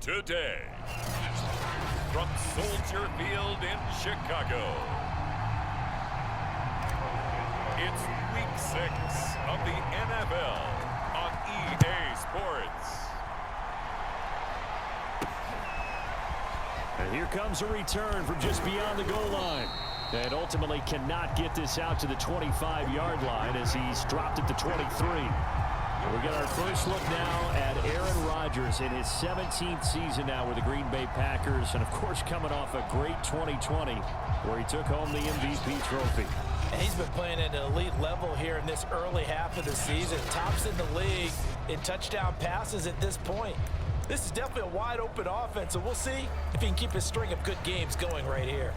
Today, from Soldier Field in Chicago, it's Week 6 of the NFL on EA Sports. And here comes a return from just beyond the goal line. And ultimately cannot get this out to the 25-yard line as he's dropped it to 23. We get our first look now at Aaron Rodgers in his 17th season now with the Green Bay Packers. And, of course, coming off a great 2020 where he took home the MVP trophy. And he's been playing at an elite level here in this early half of the season. Tops in the league in touchdown passes at this point. This is definitely a wide-open offense, so we'll see if he can keep his string of good games going right here.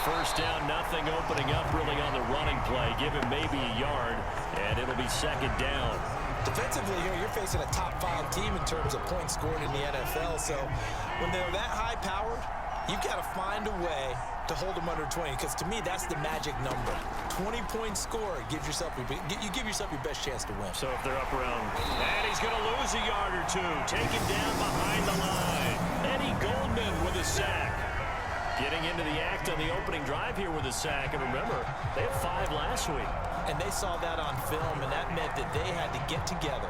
First down, nothing, opening up really on the running play. Give him maybe a yard, and it'll be second down. Defensively here, you're facing a top-5 team in terms of points scored in the NFL. So when they're that high-powered, you've got to find a way to hold them under 20. Because to me, that's the magic number. 20-point score gives yourself you give yourself your best chance to win. So if they're up around, and he's going to lose a yard or two, taken down behind the line. Eddie Goldman with a sack. Getting into the act on the opening drive here with a sack. And remember, they had 5 last week. And they saw that on film, and that meant that they had to get together.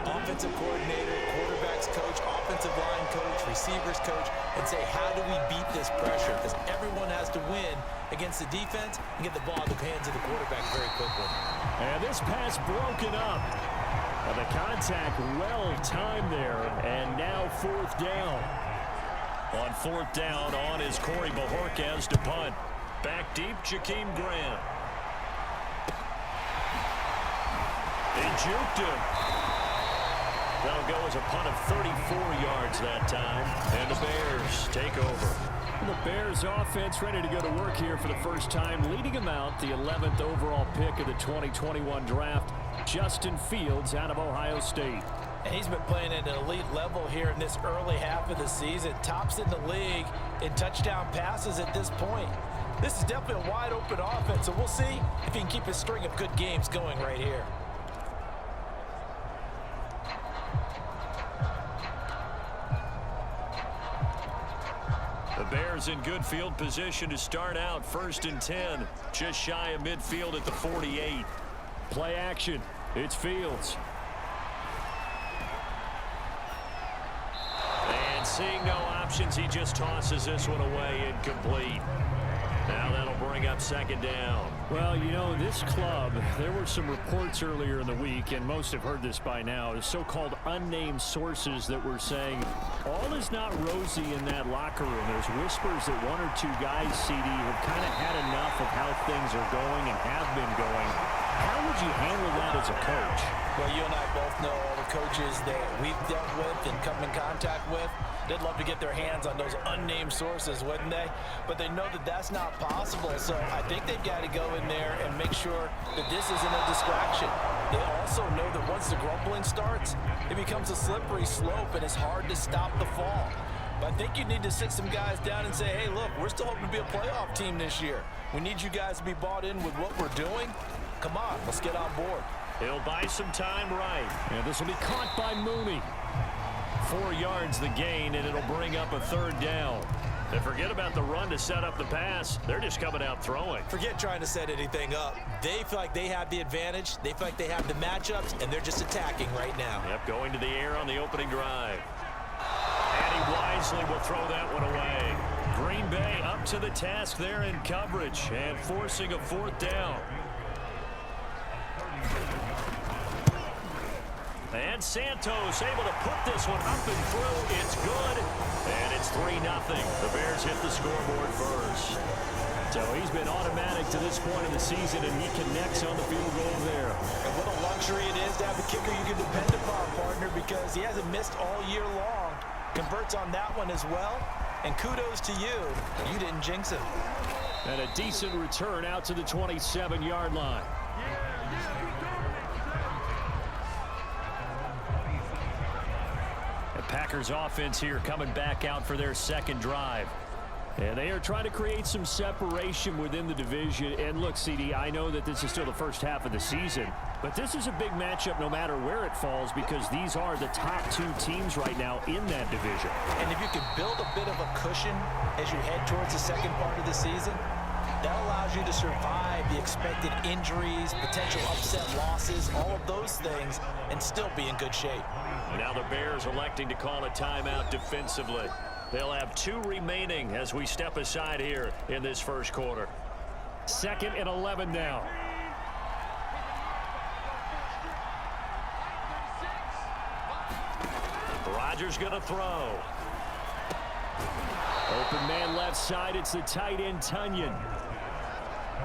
Offensive coordinator, quarterbacks coach, offensive line coach, receivers coach, and say, how do we beat this pressure? Because everyone has to win against the defense and get the ball in the hands of the quarterback very quickly. And this pass broken up. And the contact well timed there, and now 4th down. On 4th down, on is Corey Bojorquez to punt. Back deep, Jakeem Grant. He juked him. That'll go as a punt of 34 yards that time. And the Bears take over. The Bears offense ready to go to work here for the first time, leading them out, the 11th overall pick of the 2021 draft, Justin Fields out of Ohio State. And he's been playing at an elite level here in this early half of the season. Tops in the league in touchdown passes at this point. This is definitely a wide-open offense, so we'll see if he can keep his string of good games going right here. The Bears in good field position to start out 1st and 10. Just shy of midfield at the 48. Play action. It's Fields. And seeing no options, he just tosses this one away incomplete. Now that'll bring up 2nd down. Well, you know, this club, there were some reports earlier in the week, and most have heard this by now, the so-called unnamed sources that were saying all is not rosy in that locker room. There's whispers that 1 or 2 guys, CD, have kind of had enough of how things are going and have been going. How would you handle that as a coach? Well, you and I both know all the coaches that we've dealt with and come in contact with. They'd love to get their hands on those unnamed sources, wouldn't they? But they know that that's not possible, so I think they've got to go in there and make sure that this isn't a distraction. They also know that once the grumbling starts, it becomes a slippery slope, and it's hard to stop the fall. But I think you need to sit some guys down and say, hey, look, we're still hoping to be a playoff team this year. We need you guys to be bought in with what we're doing. Come on, let's get on board. He'll buy some time right. And this will be caught by Mooney. 4 yards the gain, and it'll bring up a 3rd down. And forget about the run to set up the pass. They're just coming out throwing. Forget trying to set anything up. They feel like they have the advantage. They feel like they have the matchups, and they're just attacking right now. Yep, going to the air on the opening drive. And he wisely will throw that one away. Green Bay up to the task there in coverage and forcing a 4th down. And Santos able to put this one up and through. It's good. And it's 3-0. The Bears hit the scoreboard first. So he's been automatic to this point of the season, and he connects on the field goal there. And what a luxury it is to have a kicker you can depend upon, partner, because he hasn't missed all year long. Converts on that one as well. And kudos to you. You didn't jinx him. And a decent return out to the 27-yard line. Packers offense here coming back out for their second drive. And they are trying to create some separation within the division. And look, CD, I know that this is still the first half of the season, but this is a big matchup no matter where it falls because these are the top two teams right now in that division. And if you can build a bit of a cushion as you head towards the second part of the season, that allows you to survive the expected injuries, potential upset losses, all of those things, and still be in good shape. Now the Bears electing to call a timeout defensively. They'll have 2 remaining as we step aside here in this first quarter. 2nd and 11 now. Rodgers going to throw. Open man left side. It's the tight end, Tunyon.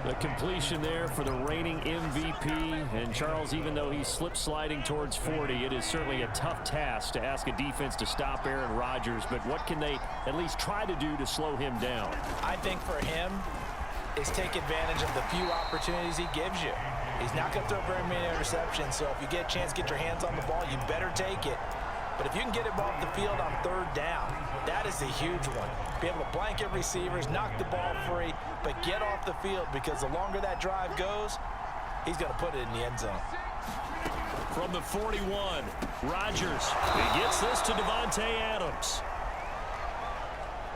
The completion there for the reigning MVP. And Charles, even though he's slip-sliding towards 40, it is certainly a tough task to ask a defense to stop Aaron Rodgers. But what can they at least try to do to slow him down? I think for him is take advantage of the few opportunities he gives you. He's not going to throw very many interceptions, so if you get a chance to get your hands on the ball, you better take it. But if you can get him off the field on 3rd down, that is a huge one. Be able to blanket receivers, knock the ball free, but get off the field because the longer that drive goes, he's going to put it in the end zone. From the 41, Rodgers. He gets this to Davante Adams.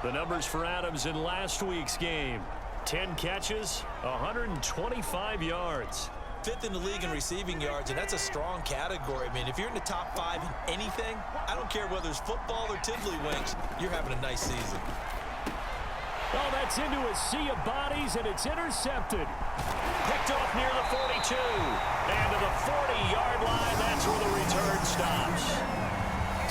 The numbers for Adams in last week's game. 10 catches, 125 yards. 5th in the league in receiving yards, and that's a strong category. I mean, if you're in the top 5 in anything, I don't care whether it's football or tiddlywinks, you're having a nice season. Oh, that's into a sea of bodies, and it's intercepted. Picked off near the 42. And to the 40-yard line, that's where the return stops.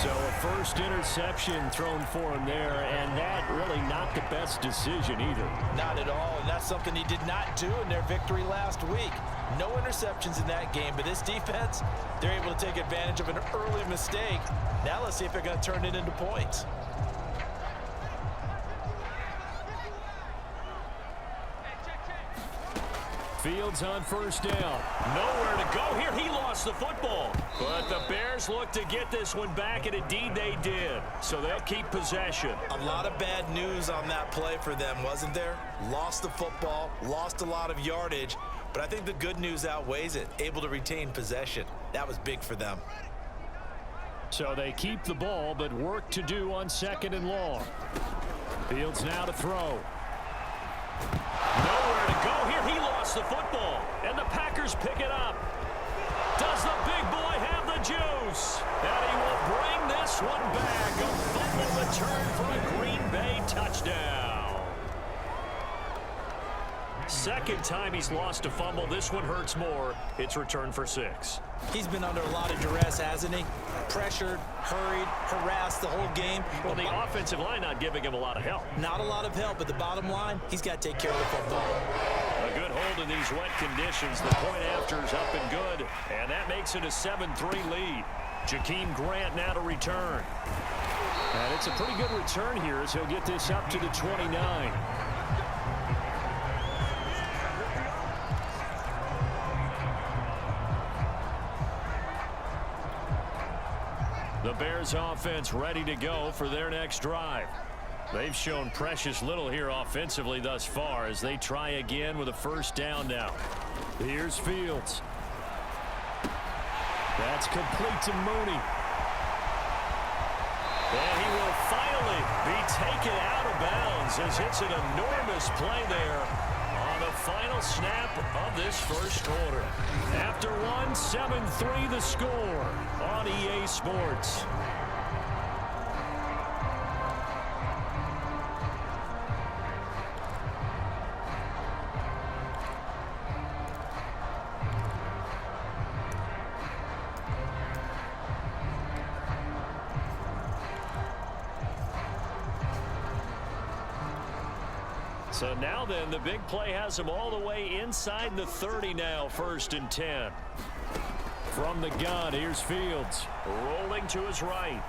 So a first interception thrown for him there, and that really not the best decision either. Not at all, and that's something he did not do in their victory last week. No interceptions in that game, but this defense, they're able to take advantage of an early mistake. Now let's see if they're going to turn it into points. Fields on first down. Nowhere to go here. He lost the football. But the Bears look to get this one back, and indeed they did. So they'll keep possession. A lot of bad news on that play for them, wasn't there? Lost the football, lost a lot of yardage, but I think the good news outweighs it. Able to retain possession. That was big for them. So they keep the ball, but work to do on 2nd and long. Fields now to throw. Nowhere to go here. He lost the football, and the Packers pick it up. Does the big boy have the juice? And he will bring this one back. A fumble return for a Green Bay touchdown. Second time he's lost a fumble. This one hurts more. It's returned for 6. He's been under a lot of duress, hasn't he? Pressured, hurried, harassed the whole game. Well, the offensive line not giving him a lot of help. Not a lot of help, but the bottom line, he's got to take care of the football. A good hold in these wet conditions. The point after is up and good, and that makes it a 7-3 lead. Jakeem Grant now to return. And it's a pretty good return here as he'll get this up to the 29. The Bears offense ready to go for their next drive. They've shown precious little here offensively thus far as they try again with a first down now. Here's Fields. That's complete to Mooney. And he will finally be taken out of bounds as it's an enormous play there on the final snap of this first quarter. After one, 7-3 the score on EA Sports. So now then, the big play has him all the way inside the 30 now, 1st and 10. From the gun, here's Fields. Rolling to his right.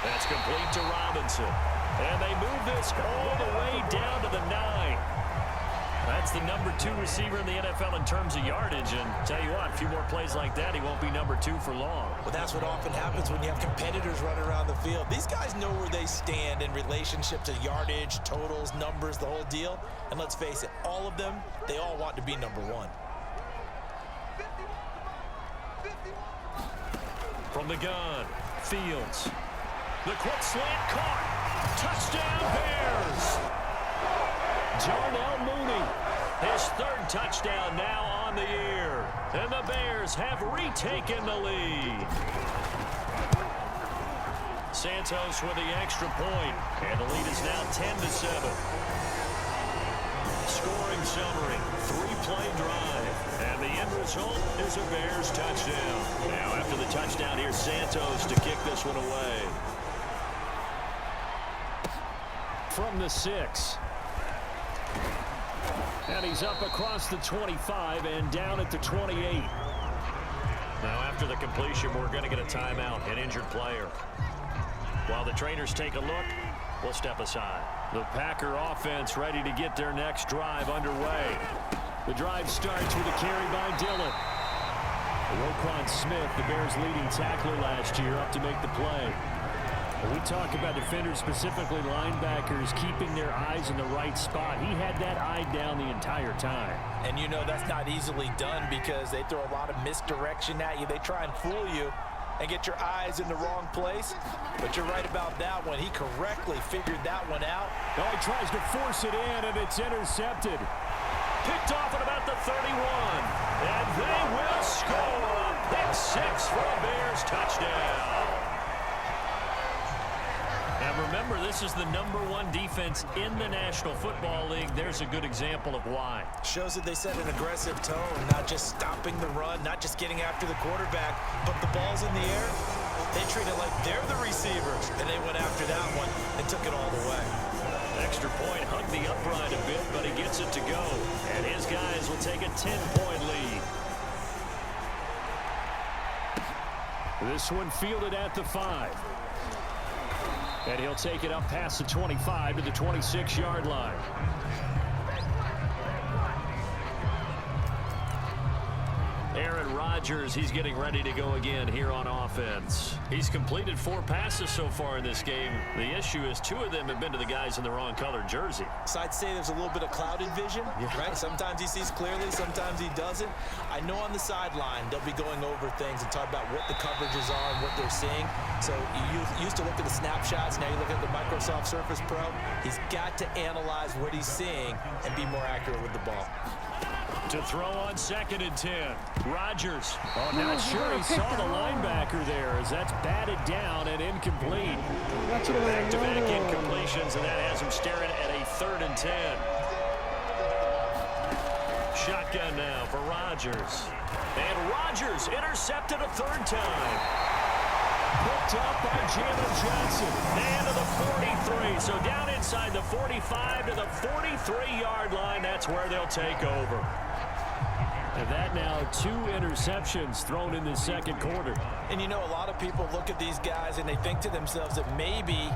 That's complete to Robinson. And they move this all the way down to the 9. That's the number 2 receiver in the NFL in terms of yardage. And tell you what, a few more plays like that, he won't be number 2 for long. Well, that's what often happens when you have competitors running around the field. These guys know where they stand in relationship to yardage, totals, numbers, the whole deal. And let's face it, all of them, they all want to be number 1. From the gun, Fields. The quick slant caught. Touchdown Bears. Darnell Mooney, his 3rd touchdown now on the year. And the Bears have retaken the lead. Santos with the extra point, and the lead is now 10-7. Scoring summary, 3-play drive, and the end result is a Bears touchdown. Now after the touchdown, here's Santos to kick this one away. From the 6. And he's up across the 25 and down at the 28. Now after the completion, we're going to get a timeout, an injured player. While the trainers take a look, we'll step aside. The Packer offense ready to get their next drive underway. The drive starts with a carry by Dillon. Roquan Smith, the Bears' leading tackler last year, up to make the play. When we talk about defenders, specifically linebackers, keeping their eyes in the right spot, he had that eye down the entire time. And you know that's not easily done because they throw a lot of misdirection at you. They try and fool you and get your eyes in the wrong place. But you're right about that one. He correctly figured that one out. Oh, he tries to force it in, and it's intercepted. Picked off at about the 31. And they will score. Pick 6 for a Bears touchdown. Now remember, this is the number 1 defense in the National Football League. There's a good example of why. Shows that they set an aggressive tone, not just stopping the run, not just getting after the quarterback, but the ball's in the air. They treat it like they're the receivers, and they went after that one and took it all the way. Extra point, hugged the upright a bit, but he gets it to go. And his guys will take a 10-point lead. This one fielded at the 5. And he'll take it up past the 25 to the 26-yard line. Aaron Rodgers, he's getting ready to go again here on offense. He's completed 4 passes so far in this game. The issue is 2 of them have been to the guys in the wrong colored jersey. So I'd say there's a little bit of clouded vision, right? Sometimes he sees clearly, sometimes he doesn't. I know on the sideline they'll be going over things and talk about what the coverages are and what they're seeing. So you used to look at the snapshots, now you look at the Microsoft Surface Pro. He's got to analyze what he's seeing and be more accurate with the ball. To throw on 2nd and 10. Rodgers. Oh, not sure he saw the linebacker there as that's batted down and incomplete. Back-to-back incompletions, and that has him staring at a 3rd and 10. Shotgun now for Rodgers. And Rodgers intercepted a 3rd time. Picked up by Jalen Johnson. And to the 43. So down inside the 45 to the 43-yard line. That's where they'll take over. And that now 2 interceptions thrown in the 2nd quarter. And you know, a lot of people look at these guys and they think to themselves that maybe,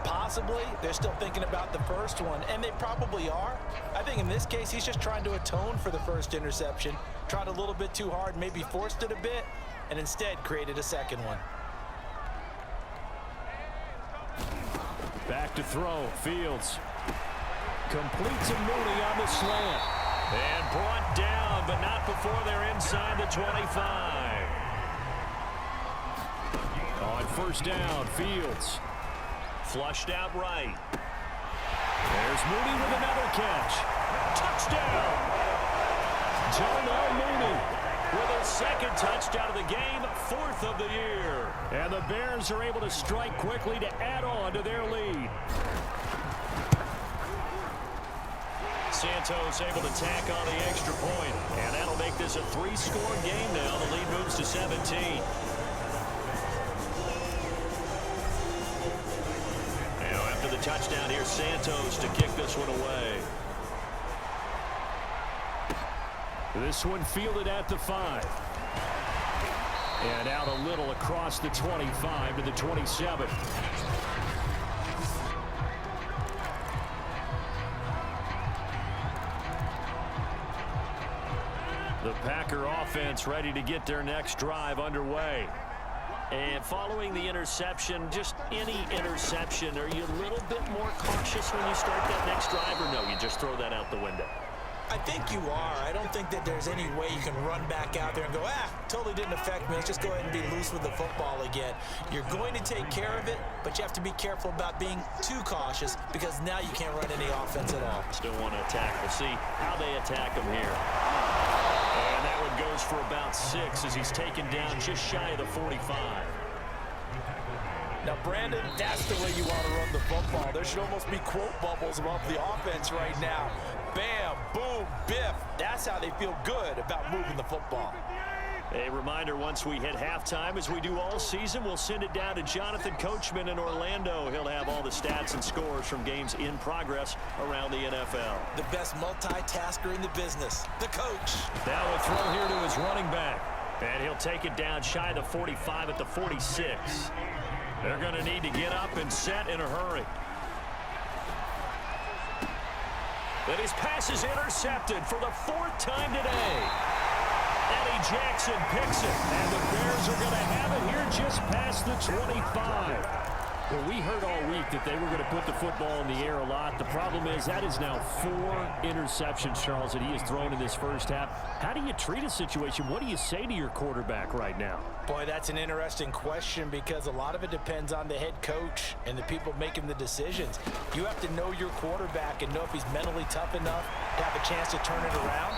possibly, they're still thinking about the first one. And they probably are. I think in this case, he's just trying to atone for the first interception. Tried a little bit too hard, maybe forced it a bit, and instead created a 2nd one. Back to throw. Fields completes a Mooney on the slant. And brought down, but not before they're inside the 25. On 1st down, Fields. Flushed out right. There's Mooney with another catch. Touchdown! Darnell Mooney with his 2nd touchdown of the game, 4th of the year. And the Bears are able to strike quickly to add on to their lead. Santos able to tack on the extra point, and that'll make this a 3-score game now. The lead moves to 17. Now after the touchdown, here's Santos to kick this one away. This one fielded at the 5. And out a little across the 25 to the 27. defense ready to get their next drive underway. And following the interception, just any interception, are you a little bit more cautious when you start that next drive, or no, you just throw that out the window? I think you are. I don't think that there's any way you can run back out there and go, totally didn't affect me. Let's just go ahead and be loose with the football again. You're going to take care of it, but you have to be careful about being too cautious because now you can't run any offense at all. Still want to attack. We'll see how they attack him here. And that one goes for about 6 as he's taken down just shy of the 45. Now, Brandon, that's the way you want to run the football. There should almost be quote bubbles above the offense right now. Bam, boom, biff. That's how they feel good about moving the football. A reminder, once we hit halftime, as we do all season, we'll send it down to Jonathan Coachman in Orlando. He'll have all the stats and scores from games in progress around the NFL. The best multitasker in the business, the coach. Now a throw here to his running back. And he'll take it down shy of the 45 at the 46. They're going to need to get up and set in a hurry. But his pass is intercepted for the 4th time today. Eddie Jackson picks it, and the Bears are going to have it here just past the 25. Well, we heard all week that they were going to put the football in the air a lot. The problem is that is now 4 interceptions, Charles, that he has thrown in this first half. How do you treat a situation? What do you say to your quarterback right now? Boy, that's an interesting question because a lot of it depends on the head coach and the people making the decisions. You have to know your quarterback and know if he's mentally tough enough to have a chance to turn it around.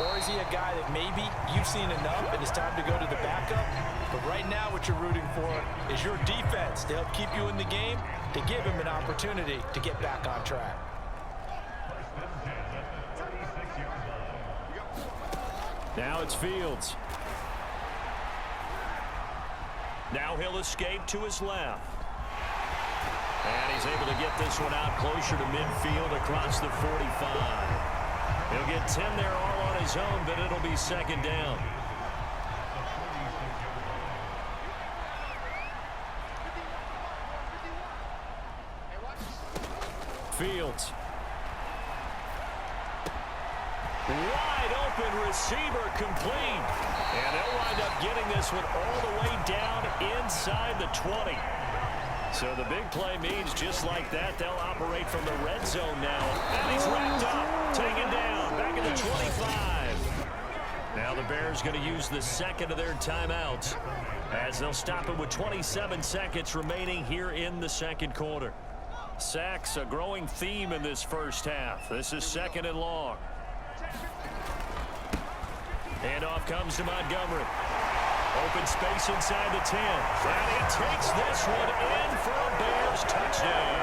Or is he a guy that maybe you've seen enough and it's time to go to the backup? But right now what you're rooting for is your defense to help keep you in the game, to give him an opportunity to get back on track. Now it's Fields. Now he'll escape to his left. And he's able to get this one out closer to midfield across the 45. He'll get 10 there all on his own, but it'll be 2nd down. Fields. Wide open receiver complete. And they'll wind up getting this one all the way down inside the 20. So the big play means just like that, they'll operate from the red zone now. And he's wrapped up, taken down, back at the 25. Now the Bears going to use the 2nd of their timeouts as they'll stop it with 27 seconds remaining here in the 2nd quarter. Sacks, a growing theme in this first half. This is 2nd and long. Handoff comes to Montgomery. Open space inside the 10. And he takes this one in for a Bears touchdown.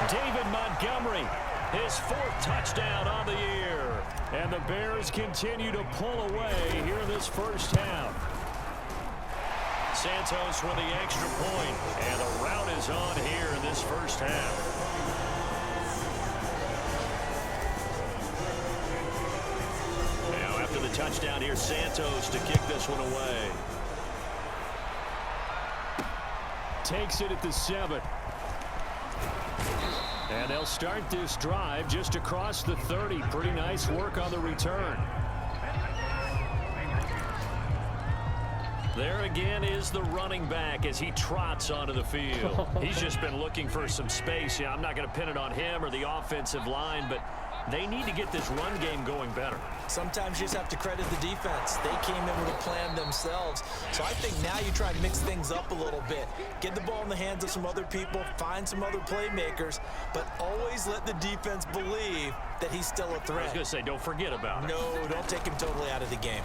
David Montgomery, his 4th touchdown on the year. And the Bears continue to pull away here in this first half. Santos with the extra point. And the rout is on here in this first half. The touchdown here, Santos to kick this one away. Takes it at the 7. And they'll start this drive just across the 30. Pretty nice work on the return. There again is the running back as he trots onto the field. He's just been looking for some space. Yeah, I'm not going to pin it on him or the offensive line, but they need to get this run game going better. Sometimes you just have to credit the defense. They came in with a plan themselves. So I think now you try and mix things up a little bit. Get the ball in the hands of some other people, find some other playmakers, but always let the defense believe that he's still a threat. I was going to say, don't forget about it. No, don't take him totally out of the game.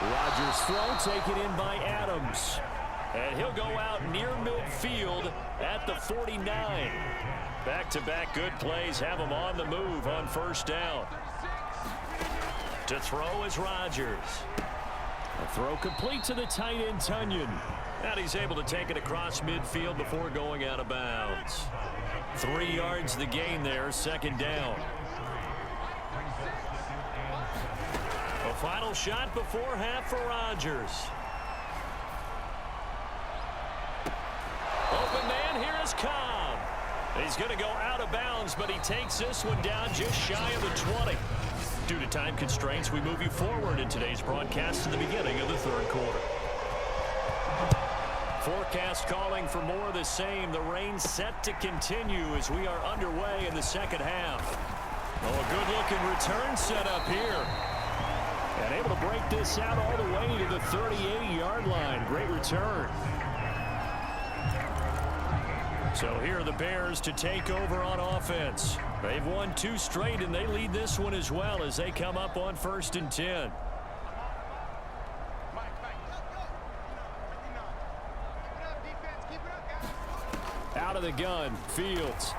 Rodgers' throw taken in by Adams. And he'll go out near midfield at the 49. Back-to-back good plays have him on the move on 1st down. To throw is Rodgers. A throw complete to the tight end, Tunyon. And he's able to take it across midfield before going out of bounds. 3 yards the gain there, 2nd down. A final shot before half for Rodgers. Open man, here is Cobb. He's going to go out of bounds, but he takes this one down just shy of the 20. Due to time constraints, we move you forward in today's broadcast to the beginning of the third quarter. Forecast calling for more of the same. The rain set to continue as we are underway in the second half. Oh, a good-looking return set up here. And able to break this out all the way to the 38-yard line. Great return. So here are the Bears to take over on offense. They've won 2 straight, and they lead this one as well as they come up on 1st and 10. Out of the gun, Fields.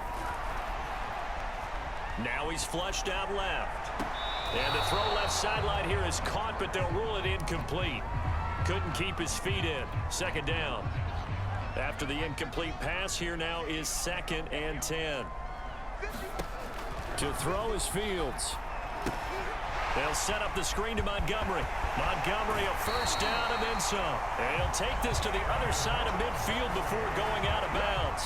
Now he's flushed out left. And the throw left sideline here is caught, but they'll rule it incomplete. Couldn't keep his feet in. 2nd down. After the incomplete pass, here now is 2nd and 10. To throw is Fields. They'll set up the screen to Montgomery. Montgomery a 1st down and then some. And he'll take this to the other side of midfield before going out of bounds.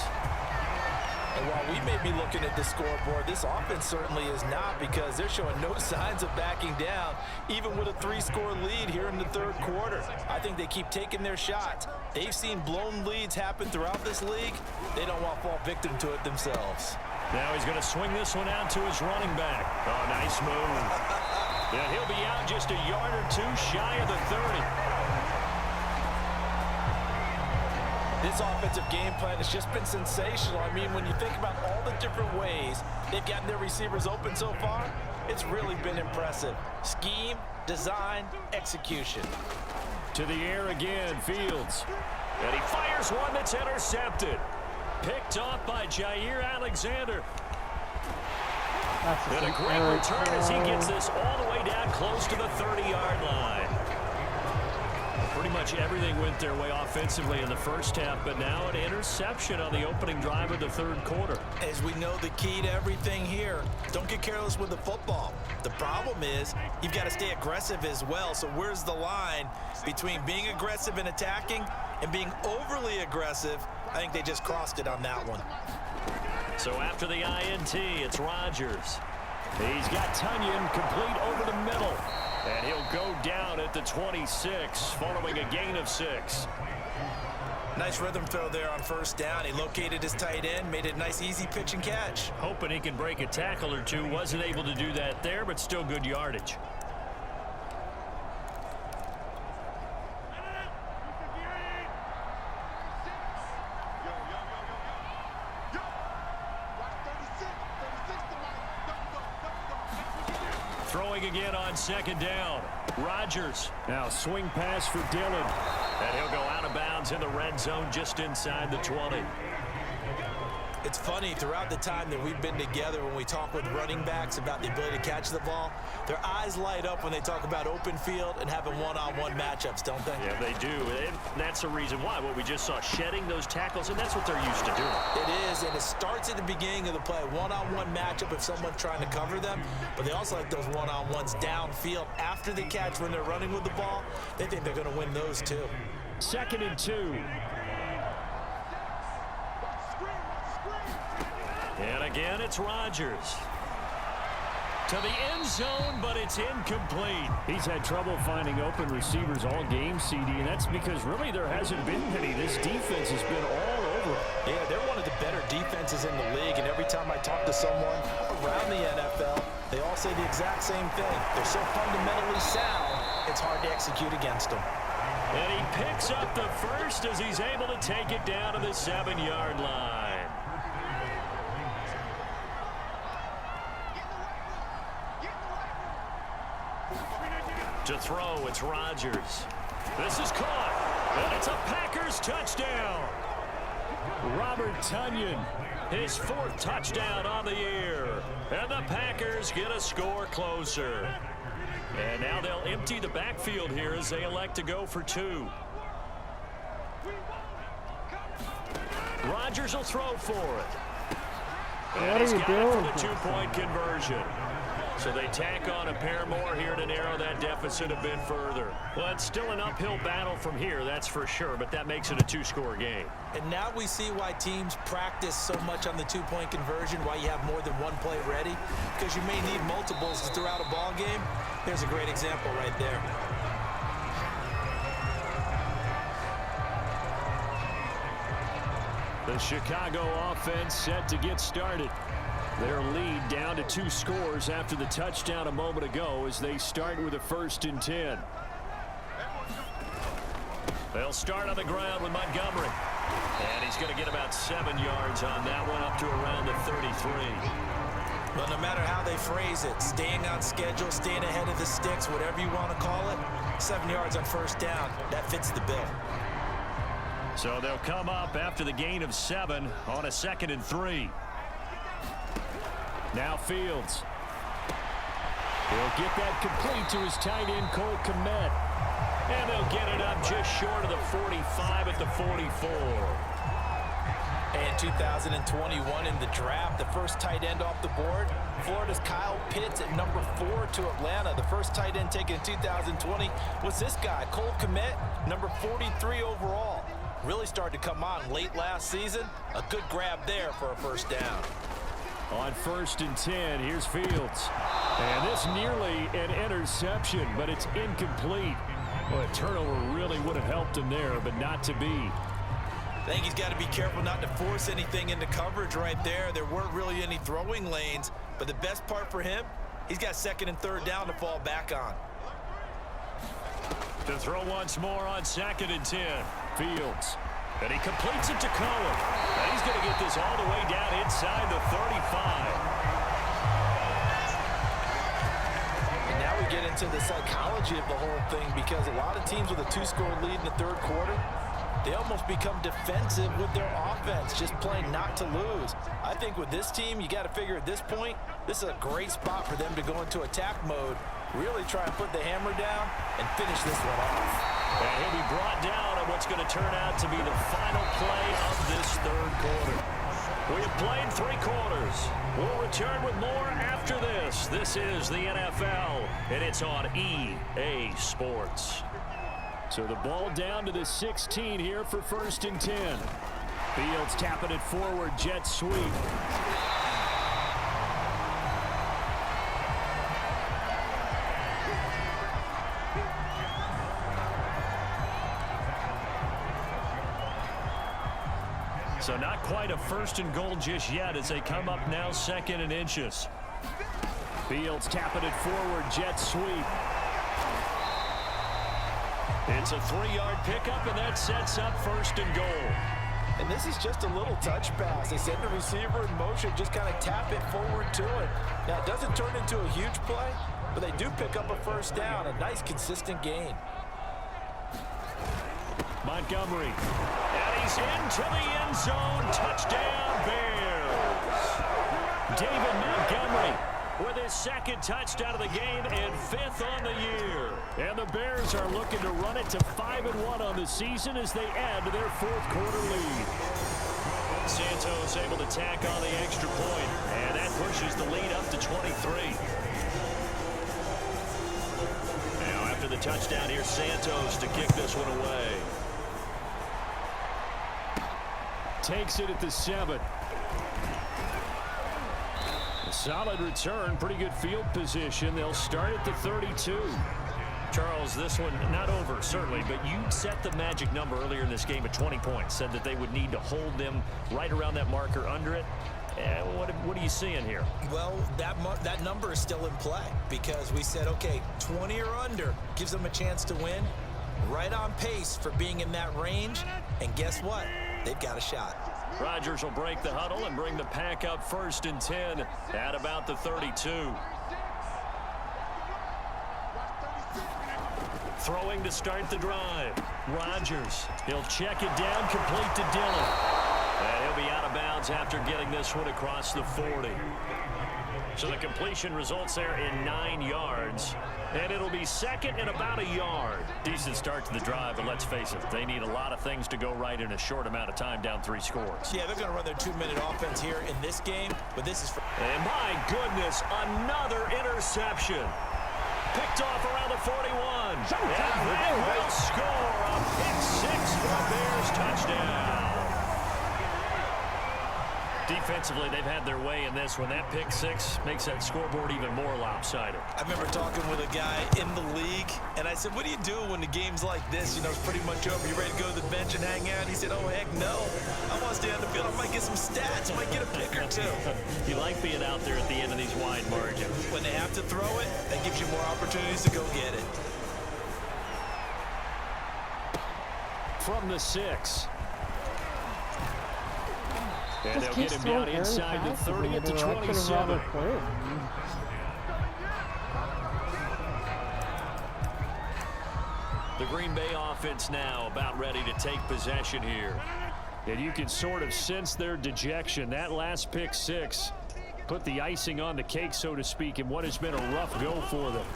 And while we may be looking at the scoreboard, this offense certainly is not, because they're showing no signs of backing down, even with a 3-score lead here in the third quarter. I think they keep taking their shots. They've seen blown leads happen throughout this league. They don't want to fall victim to it themselves. Now he's going to swing this one out to his running back. Oh, nice move. And he'll be out just a yard or 2 shy of the 30. This offensive game plan has just been sensational. I mean, when you think about all the different ways they've gotten their receivers open so far, it's really been impressive. Scheme, design, execution. To the air again, Fields. And he fires one that's intercepted. Picked off by Jair Alexander. And a great return as he gets this all the way down close to the 30-yard line. Pretty much everything went their way offensively in the first half, but now an interception on the opening drive of the third quarter. As we know, the key to everything here, don't get careless with the football. The problem is you've got to stay aggressive as well. So where's the line between being aggressive and attacking and being overly aggressive? I think they just crossed it on that one. So after the INT, it's Rodgers. He's got Tonyan complete over the middle. And he'll go down at the 26 following a gain of 6. Nice rhythm throw there on 1st down. He located his tight end, made it a nice easy pitch and catch. Hoping he can break a tackle or 2. Wasn't able to do that there, but still good yardage. Throwing again on 2nd down. Rodgers. Now swing pass for Dillon. And he'll go out of bounds in the red zone just inside the 20. It's funny, throughout the time that we've been together, when we talk with running backs about the ability to catch the ball, their eyes light up when they talk about open field and having one-on-one matchups, don't they? Yeah, they do. And that's the reason why. What we just saw, shedding those tackles, and that's what they're used to doing. It is, and it starts at the beginning of the play. One-on-one matchup if someone's trying to cover them, but they also like those one-on-ones downfield after the catch when they're running with the ball. They think they're going to win those too. 2nd and 2. And again, it's Rodgers. To the end zone, but it's incomplete. He's had trouble finding open receivers all game, CD, and that's because really there hasn't been many. This defense has been all over. Yeah, they're one of the better defenses in the league, and every time I talk to someone around the NFL, they all say the exact same thing. They're so fundamentally sound, it's hard to execute against them. And he picks up the 1st as he's able to take it down to the 7-yard line. To throw, it's Rodgers. This is caught, and it's a Packers touchdown. Robert Tonyan, his 4th touchdown on the year. And the Packers get a score closer. And now they'll empty the backfield here as they elect to go for 2. Rodgers will throw for it. And he's got it for the 2-point conversion. So they tack on a pair more here to narrow that deficit a bit further. Well, it's still an uphill battle from here, that's for sure, but that makes it a two-score game. And now we see why teams practice so much on the two-point conversion, why you have more than one play ready, because you may need multiples throughout a ball game. There's a great example right there. The Chicago offense set to get started. Their lead down to 2 scores after the touchdown a moment ago as they start with a 1st and 10. They'll start on the ground with Montgomery. And he's going to get about 7 yards on that one, up to around the 33. Well, no matter how they phrase it, staying on schedule, staying ahead of the sticks, whatever you want to call it, 7 yards on 1st down, that fits the bill. So they'll come up after the gain of 7 on a 2nd and 3. Now Fields. He'll get that complete to his tight end, Cole Kmet. And they'll get it up just short of the 45 at the 44. And 2021 in the draft, the first tight end off the board, Florida's Kyle Pitts at number 4 to Atlanta. The first tight end taken in 2020 was this guy, Cole Kmet, number 43 overall. Really started to come on late last season. A good grab there for a 1st down. On 1st and 10, here's Fields. And this nearly an interception, but it's incomplete. Well, a turnover really would have helped him there, but not to be. I think he's got to be careful not to force anything into coverage right there. There weren't really any throwing lanes, but the best part for him, he's got 2nd and 3rd down to fall back on. To throw once more on 2nd and 10. Fields. And he completes it to Cohen. And he's going to get this all the way down inside the 35. And now we get into the psychology of the whole thing, because a lot of teams with a 2-score lead in the 3rd quarter, they almost become defensive with their offense, just playing not to lose. I think with this team, you got to figure at this point, this is a great spot for them to go into attack mode, really try and put the hammer down and finish this one off. And he'll be brought down on what's going to turn out to be the final play of this 3rd quarter. We have played 3 quarters. We'll return with more after this. This is the NFL, and it's on EA Sports. So the ball down to the 16 here for 1st and 10. Fields tapping it forward, jet sweep. So not quite a 1st and goal just yet as they come up now 2nd and inches. Fields tapping it forward, jet sweep. It's a 3-yard pickup, and that sets up 1st and goal. And this is just a little touch pass. They send the receiver in motion, just kind of tap it forward to it. Now, it doesn't turn into a huge play, but they do pick up a 1st down, a nice, consistent gain. Montgomery. And he's into the end zone. Touchdown, Bears. David Montgomery with his 2nd touchdown of the game and 5th on the year. And the Bears are looking to run it to 5-1 on the season as they add to their 4th quarter lead. Santos able to tack on the extra point, and that pushes the lead up to 23. Now after the touchdown, here's Santos to kick this one away. Takes it at the 7. A solid return, pretty good field position. They'll start at the 32. Charles, this one not over, certainly, but you set the magic number earlier in this game at 20 points. Said that they would need to hold them right around that marker under it. What are you seeing here? Well, that number is still in play because we said, okay, 20 or under gives them a chance to win. Right on pace for being in that range. And guess what? They've got a shot. Rodgers will break the huddle and bring the pack up 1st and 10 at about the 32. Throwing to start the drive. Rodgers. He'll check it down, complete to Dillon. And he'll be out of bounds after getting this one across the 40. So the completion results there in 9 yards. And it'll be second and about a yard. Decent start to the drive, but let's face it, they need a lot of things to go right in a short amount of time, down 3 scores. Yeah, they're going to run their 2-minute offense here in this game, but this is for... And my goodness, another interception. Picked off around the 41. And they will score a pick-6 for a Bears touchdown. Defensively, they've had their way in this one. That pick-6 makes that scoreboard even more lopsided. I remember talking with a guy in the league, and I said, what do you do when the game's like this? You know, it's pretty much over. You ready to go to the bench and hang out? He said, oh, heck no. I want to stay on the field. I might get some stats. I might get a pick or two. You like being out there at the end of these wide margins. When they have to throw it, that gives you more opportunities to go get it. From the 6. And Just they'll get him down inside the 30 at the 27. The Green Bay offense now about ready to take possession here. And you can sort of sense their dejection. That last pick-6 put the icing on the cake, so to speak, in what has been a rough go for them.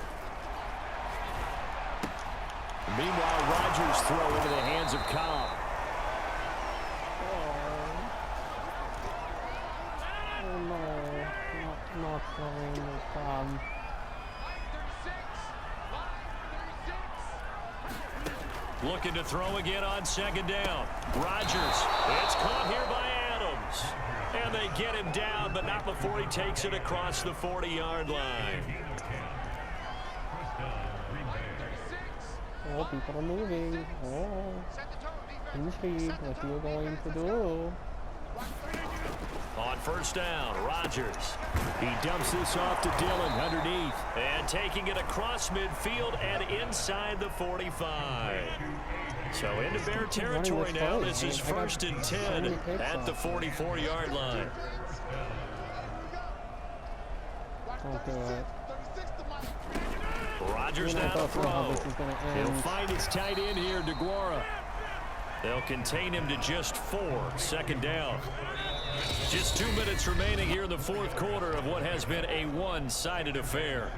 Meanwhile, Rodgers throw into the hands of Cobb. Not throwing the Looking to throw again on second down. Rodgers. It's caught here by Adams. And they get him down, but not before he takes it across the 40-yard line. Oh, people are moving. Oh, intrigue. What you're going to do? On first down, Rodgers. He dumps this off to Dillon underneath. And taking it across midfield and inside the 45. So into Bear territory now. This is 1st and 10 at the 44-yard line. Don't do it. Rodgers now to throw. He'll find his tight end here, DeGuara. They'll contain him to just 4. Second down. Just 2 minutes remaining here in the 4th quarter of what has been a one-sided affair.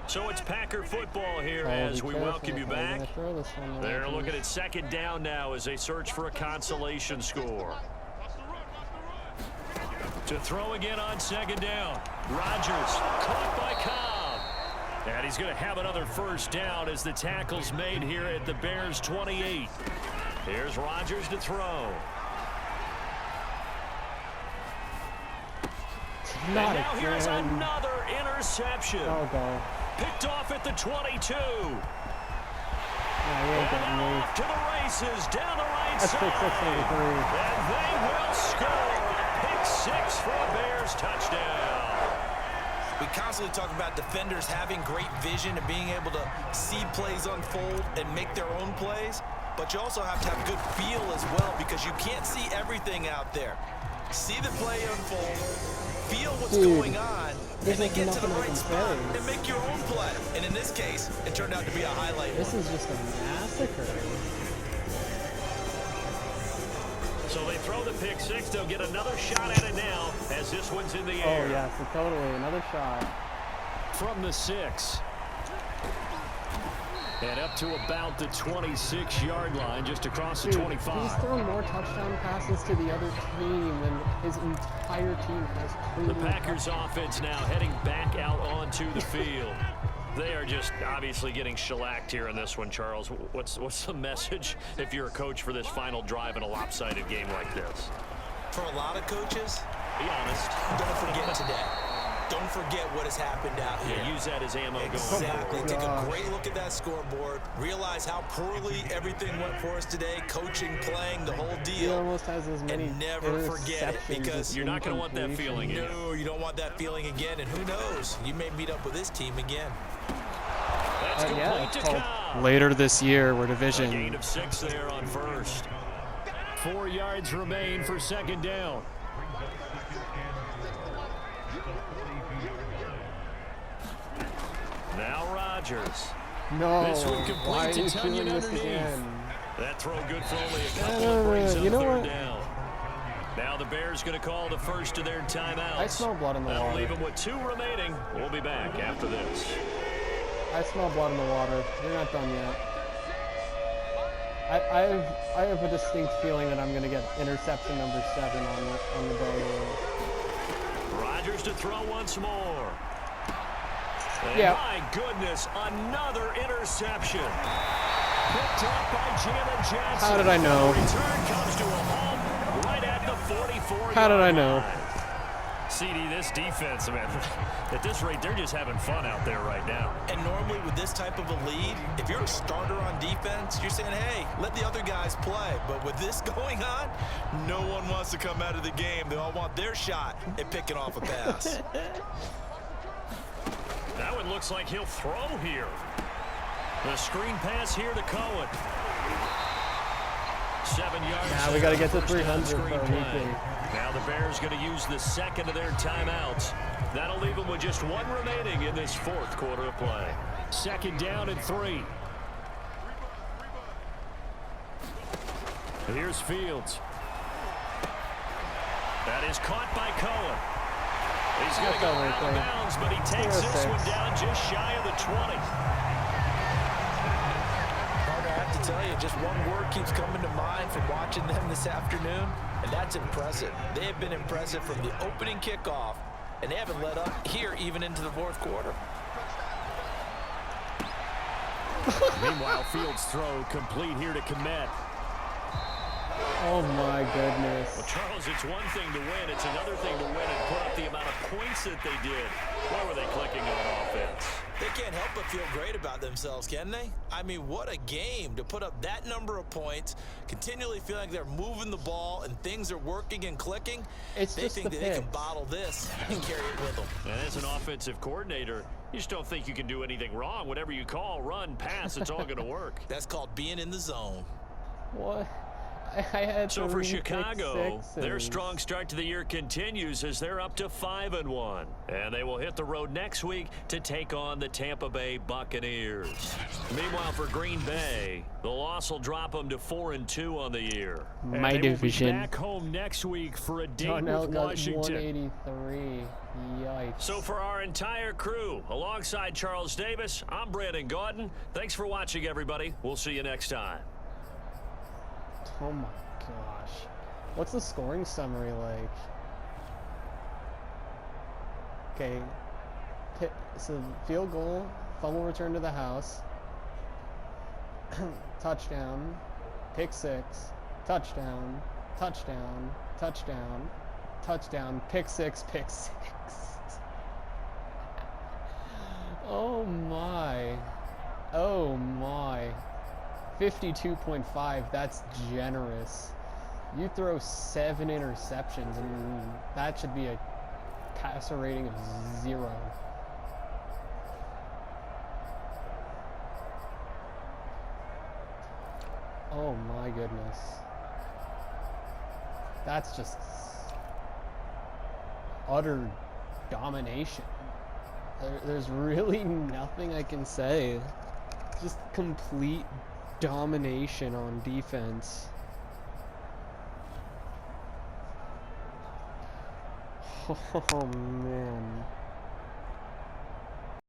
So it's Packer football here as we welcome you back. They're looking at second down now as they search for a consolation score. To throw again on second down. Rodgers caught by Cobb. And he's going to have another first down as the tackle's made here at the Bears 28. Here's Rodgers to throw. And now here's another interception. Oh, God. Picked off at the 22. Yeah, And off to the races down the right That's side. And they will score a pick-6 for a Bears touchdown. We constantly talk about defenders having great vision and being able to see plays unfold and make their own plays. But you also have to have good feel as well because you can't see everything out there. See the play unfold, feel what's going on, and then get to the right spot and make your own play. And in this case, it turned out to be a highlight. This is just a massacre. So they throw the pick-6. They'll get another shot at it now as this one's in the air. Oh, yeah, so totally. Another shot. From the 6. And up to about the 26-yard line, just across the 25. He's thrown more touchdown passes to the other team than his entire team has. The Packers offense now heading back out onto the field. They are just obviously getting shellacked here in this one, Charles. What's the message if you're a coach for this final drive in a lopsided game like this? For a lot of coaches, be honest. Don't forget today. Don't forget what has happened out here. Yeah, use that as ammo going Exactly. forward. Take a great look at that scoreboard. Realize how poorly everything went for us today. Coaching, playing, the whole deal. He almost has as many and never forget it because you're not going to want that feeling again. No, you don't want that feeling again. And who knows? You may meet up with this team again. That's complete to Cobb. Later this year, we're A division. gain of 6 there on first. 4 yards remain for second down. Now Rodgers. No. This one complete Why are to you Tunyon doing this underneath. again? That throw good for only a couple of brings up you know third what? down. Now the Bears going to call the first of their timeouts. I smell blood in the That'll water. leave them with 2 remaining. We'll be back after this. I smell blood in the water. You're not done yet. I have a distinct feeling that I'm going to get interception number 7 on the day. Rodgers to throw once more. And Yeah. my goodness, another interception. Picked up by Jalen Johnson. How did I know? The return comes to a home right at the 44. How did I know? CD, this defense, man, at this rate, they're just having fun out there right now. And normally with this type of a lead, if you're a starter on defense, you're saying, hey, let the other guys play. But with this going on, no one wants to come out of the game. They all want their shot at picking off a pass. That one looks like he'll throw here. The screen pass here to Cohen. 7 yards. Now we got to get to first down 300 screen for a play. weekly. Now the Bears going to use the second of their timeouts. That'll leave them with just 1 remaining in this 4th quarter of play. 2nd down and 3. Here's Fields. That is caught by Cohen. He's going to go out of bounds, but he takes this one down just shy of the 20. I have to tell you, just one word keeps coming to mind from watching them this afternoon, and that's impressive. They have been impressive from the opening kickoff, and they haven't let up here even into the 4th quarter. Meanwhile, Fields' throw complete here to Kmet. Oh my goodness. Well, Charles, it's one thing to win. It's another thing to win and put up the amount of points that they did. Why were they clicking on offense? They can't help but feel great about themselves, can they? I mean, what a game to put up that number of points, continually feeling like they're moving the ball and things are working and clicking. It's They just think the that they can picks. bottle this and carry it with them. And as an offensive coordinator, you just don't think you can do anything wrong. Whatever you call, run, pass, it's all going to work. That's called being in the zone. What? I had So for 3 pick Chicago, their sixes. strong start to the year continues as they're up to 5-1. And they will hit the road next week to take on the Tampa Bay Buccaneers. Meanwhile, for Green Bay, the loss will drop them to 4-2 on the year. My And they will be division. back home next week for a date Darnell with got Washington. 183. Yikes. So for our entire crew, alongside Charles Davis, I'm Brandon Gaudin. Thanks for watching, everybody. We'll see you next time. Oh my gosh. What's the scoring summary like? Okay. So field goal, fumble return to the house, touchdown, pick 6, touchdown, touchdown, touchdown, touchdown, pick 6, pick 6. Oh my. Oh my. 52.5, that's generous. You throw 7 interceptions and that should be a passer rating of 0. Oh my goodness. That's just utter domination. There's really nothing I can say. Just complete domination on defense. Oh man.